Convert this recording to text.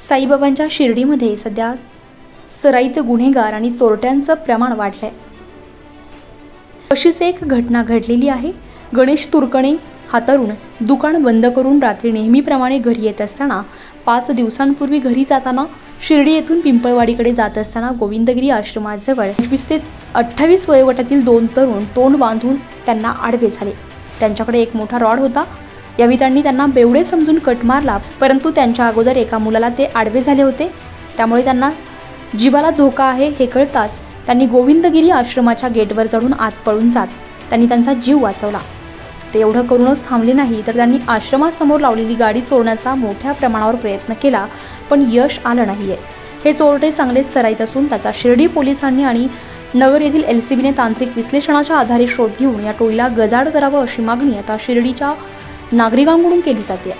साईबाबांच्या शिर्डीमध्ये सध्या सराईत गुन्हेगार आणि चोरट्यांचं प्रमाण वाढलंय। अशीच एक घटना घडलेली आहे। गणेश तुरकणे हा तरुण दुकान बंद करून रात्री नेहमीप्रमाणे घरी येत असताना 5 दिवसांपूर्वी घरी जाताना शिर्डी येथून पिंपळवाडीकडे जात असताना गोविंदगिरी आश्रमाजवळ 25 ते 28 वयोगटातील 2 तरुण तोंड बांधून त्यांना आडवे झाले। त्यांच्याकडे एक मोठा रॉड होता। यावेळी त्यांनी त्यांना बेवडे समजून कट मारला, परंतु त्यांच्या अगोदर एका मुलाला ते आडवे झाले होते, त्यामुळे त्यांना जीवाला धोका आहे हे कळताच त्यांनी गोविंदगिरी आश्रमाच्या गेटवर चढून आत पळून जात त्यांनी त्यांचा जीव वाचवला। ते एवढं करूनच थांबले नाही तर त्यांनी आश्रमासमोर लावलेली गाडी चोरण्याचा मोठ्या प्रमाणावर प्रयत्न केला, पण यश आलं नाहीये। हे चोरटे चांगलेच सराईत असून त्याचा शिर्डी पोलिसांनी आणि नगर येथील LCBने तांत्रिक विश्लेषणाच्या आधारे शोध घेऊन या टोळीला गजाआड करावं अशी मागणी आता शिर्डीच्या नागरिकांकडून केली जाते।